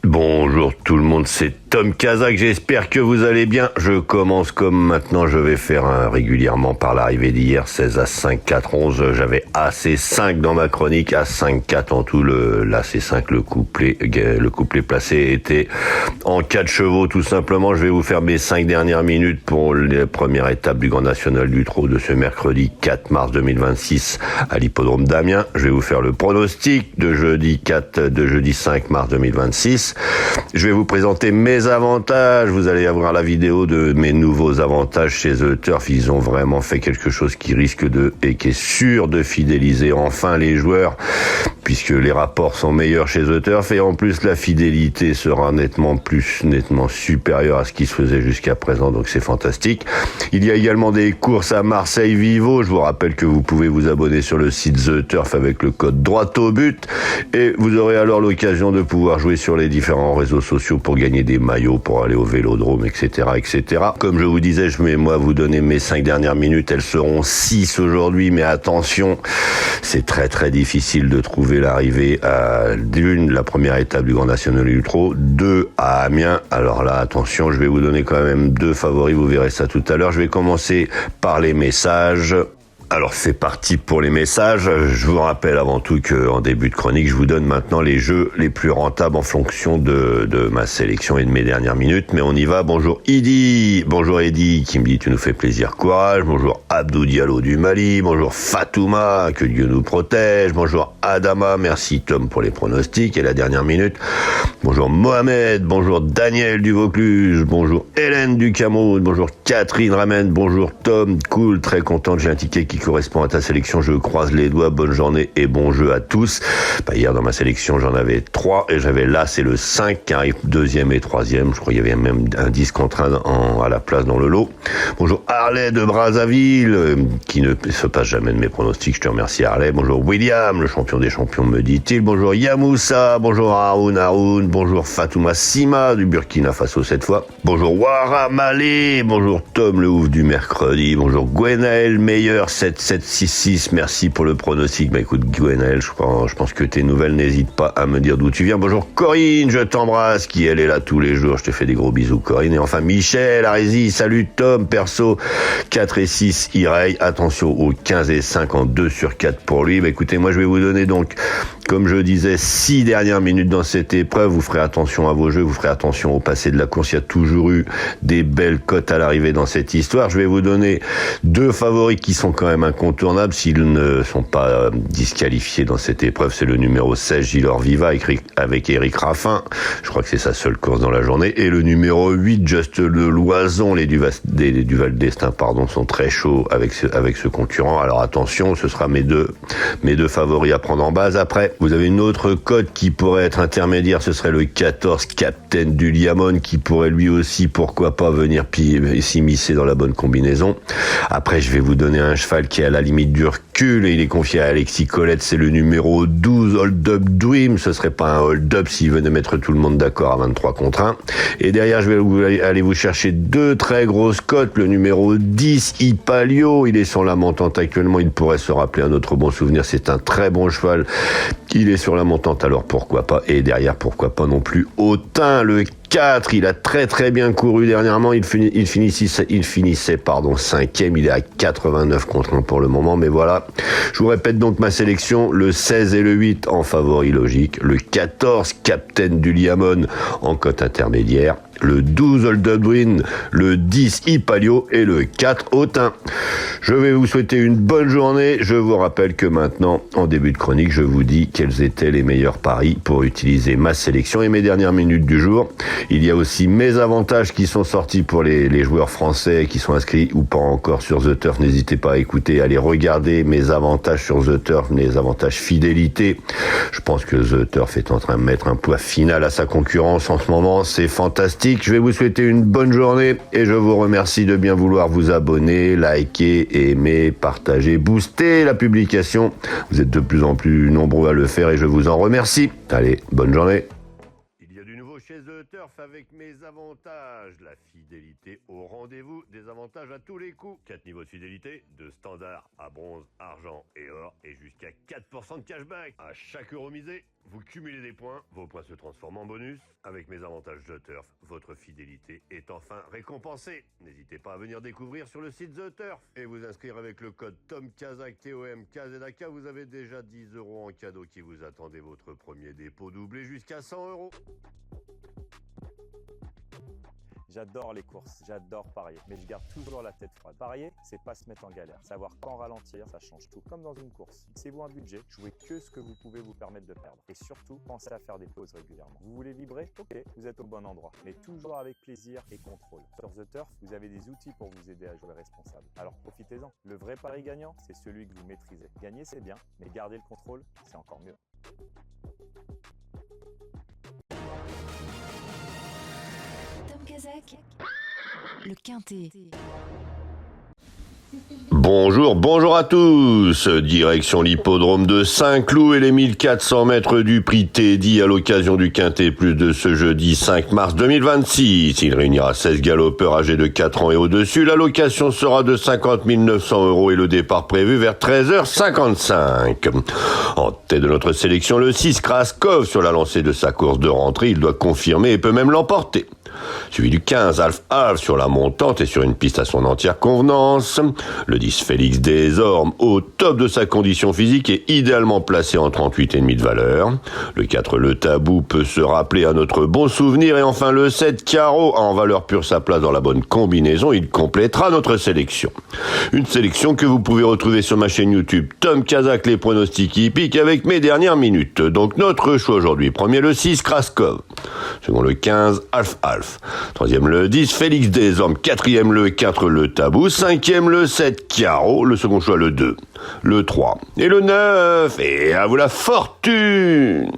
Bonjour tout le monde, c'est Tom Kazak, j'espère que vous allez bien. Je commence comme maintenant je vais faire régulièrement par l'arrivée d'hier, 16 à 5, 4, 11. J'avais AC5 dans ma chronique, A5, 4 en tout. L'AC5, le couplet placé était en 4 chevaux tout simplement. Je vais vous faire mes 5 dernières minutes pour la première étape du Grand National du Trot de ce mercredi 4 mars 2026 à l'hippodrome d'Amiens. Je vais vous faire le pronostic de jeudi 5 mars 2026. Je vais vous présenter mes avantages. Vous allez avoir la vidéo de mes nouveaux avantages chez The Turf. Ils ont vraiment fait quelque chose qui risque et qui est sûr de fidéliser enfin les joueurs, puisque les rapports sont meilleurs chez The Turf et en plus la fidélité sera nettement supérieure à ce qui se faisait jusqu'à présent. Donc c'est fantastique. Il y a également des courses à Marseille Vivo. Je vous rappelle que vous pouvez vous abonner sur le site The Turf avec le code droit au but et vous aurez alors l'occasion de pouvoir jouer sur les différents réseaux sociaux pour gagner des maillots, pour aller au vélodrome, etc., etc. Comme je vous disais, je vais moi vous donner mes 5 dernières minutes. Elles seront 6 aujourd'hui, mais attention, c'est très très difficile de trouver l'arrivée à la première étape du Grand National du Trot, 2 à Amiens. Alors là, attention, je vais vous donner quand même 2 favoris, vous verrez ça tout à l'heure. Je vais commencer par les messages. Alors c'est parti pour les messages. Je vous rappelle avant tout qu'en début de chronique, je vous donne maintenant les jeux les plus rentables en fonction de ma sélection et de mes dernières minutes. Mais on y va. Bonjour Idi. Bonjour Eddy qui me dit tu nous fais plaisir, courage. Bonjour Abdou Diallo du Mali. Bonjour Fatouma, que Dieu nous protège. Bonjour Adama, merci Tom pour les pronostics et la dernière minute. Bonjour Mohamed. Bonjour Daniel du Vaucluse. Bonjour Hélène du Cameroun. Bonjour Catherine Ramen. Bonjour Tom. Cool, très content. J'ai un ticket qui correspond à ta sélection, je croise les doigts, bonne journée et bon jeu à tous. Hier dans ma sélection j'en avais 3 et j'avais là c'est le 5 qui arrive deuxième et troisième, je crois qu'il y avait même un 10 contre 1 à la place dans le lot. Bonjour Harley de Brazzaville qui ne se passe jamais de mes pronostics, je te remercie Harley. Bonjour William, le champion des champions me dit-il. Bonjour Yamoussa, bonjour Haroun, bonjour Fatouma Sima du Burkina Faso cette fois. Bonjour Wara Malé, bonjour Tom le ouf du mercredi, bonjour Gwenaël Meilleur 7766, merci pour le pronostic. Écoute Gwenaël, je pense que tes nouvelles, n'hésite pas à me dire d'où tu viens. Bonjour Corinne, je t'embrasse, qui elle est là tous les jours, je te fais des gros bisous Corinne. Et enfin Michel, Arési, salut Tom, perso, 4 et 6, Ireille, attention aux 15 et 5 en 2 sur 4 pour lui. Écoutez, moi je vais vous donner donc, comme je disais, 6 dernières minutes dans cette épreuve. Vous ferez attention à vos jeux, vous ferez attention au passé de la course. Il y a toujours eu des belles cotes à l'arrivée dans cette histoire. Je vais vous donner 2 favoris qui sont quand même incontournables s'ils ne sont pas disqualifiés dans cette épreuve. C'est le numéro 16, Gilor Viva, avec Eric Raffin. Je crois que c'est sa seule course dans la journée. Et le numéro 8, Just le Loison. Les Duval Destin, sont très chauds avec ce concurrent. Alors attention, ce sera mes deux favoris à prendre en base. Après, vous avez une autre cote qui pourrait être intermédiaire. Ce serait le 14, Captain du Liamon, qui pourrait lui aussi, pourquoi pas, venir s'immiscer dans la bonne combinaison. Après, je vais vous donner un cheval qui est à la limite du recul et il est confié à Alexis Colette, c'est le numéro 12, Hold Up Dream. Ce serait pas un hold up s'il venait mettre tout le monde d'accord à 23 contre 1. Et derrière, je vais aller vous chercher 2 très grosses cotes. Le numéro 10, Ipalio, il est sur la montante actuellement, il pourrait se rappeler un autre bon souvenir, c'est un très bon cheval. Il est sur la montante, alors pourquoi pas. Et derrière, pourquoi pas non plus Autun, le 4, il a très très bien couru dernièrement, il finissait 5e, il est à 89 contre 1 pour le moment, mais voilà. Je vous répète donc ma sélection, le 16 et le 8 en favori logique, le 14, Captain du Liamon en cote intermédiaire, le 12 Hold Up Win, le 10 Ipalio et le 4 Autun. Je vais vous souhaiter une bonne journée. Je vous rappelle que maintenant, en début de chronique, je vous dis quels étaient les meilleurs paris pour utiliser ma sélection et mes dernières minutes du jour. Il y a aussi mes avantages qui sont sortis pour les joueurs français qui sont inscrits ou pas encore sur The Turf. N'hésitez pas à écouter, à aller regarder mes avantages sur The Turf, mes avantages fidélité. Je pense que The Turf est en train de mettre un poids final à sa concurrence en ce moment. C'est fantastique. Je vais vous souhaiter une bonne journée et je vous remercie de bien vouloir vous abonner, liker, aimer, partager, booster la publication. Vous êtes de plus en plus nombreux à le faire et je vous en remercie. Allez, bonne journée. Il y a du nouveau chez eux. The Turf avec mes avantages. La fidélité au rendez-vous, des avantages à tous les coups. 4 niveaux de fidélité, de standard à bronze, argent et or, et jusqu'à 4% de cashback. À chaque euro misé, vous cumulez des points, vos points se transforment en bonus. Avec mes avantages The Turf, votre fidélité est enfin récompensée. N'hésitez pas à venir découvrir sur le site The Turf et vous inscrire avec le code TOMKAZAK, TOMKZAK. Vous avez déjà 10 euros en cadeau qui vous attendent, votre premier dépôt doublé jusqu'à 100 euros. J'adore les courses, j'adore parier, mais je garde toujours la tête froide. Parier, c'est pas se mettre en galère. Savoir quand ralentir, ça change tout. Comme dans une course. Fixez-vous un budget, jouez que ce que vous pouvez vous permettre de perdre. Et surtout, pensez à faire des pauses régulièrement. Vous voulez vibrer? Ok, vous êtes au bon endroit. Mais toujours avec plaisir et contrôle. Sur The Turf, vous avez des outils pour vous aider à jouer responsable. Alors profitez-en. Le vrai pari gagnant, c'est celui que vous maîtrisez. Gagner, c'est bien, mais garder le contrôle, c'est encore mieux. Tom Kazak, le Quintet. Bonjour à tous. Direction l'hippodrome de Saint-Cloud et les 1400 mètres du prix Teddy à l'occasion du Quintet Plus de ce jeudi 5 mars 2026. Il réunira 16 galopeurs âgés de 4 ans et au-dessus. La location sera de 50 900 euros et le départ prévu vers 13h55. En tête de notre sélection, le 6 Kraskov sur la lancée de sa course de rentrée. Il doit confirmer et peut même l'emporter. Suivi du 15 Alf sur la montante et sur une piste à son entière convenance. Le 10 Félix Desormes au top de sa condition physique et idéalement placé en 38,5 de valeur. Le 4 Le Tabou peut se rappeler à notre bon souvenir et enfin le 7 Caro a en valeur pure sa place dans la bonne combinaison. Il complétera notre sélection. Une sélection que vous pouvez retrouver sur ma chaîne YouTube Tom Kazak, les pronostics hippiques avec mes dernières minutes. Donc notre choix aujourd'hui. Premier le 6 Kraskov. Second le 15 Alf. Troisième le 10 Félix Desormes. Quatrième le 4 Le Tabou. Cinquième le 7 Caro. Le second choix le 2, le 3 et le 9. Et à vous la fortune!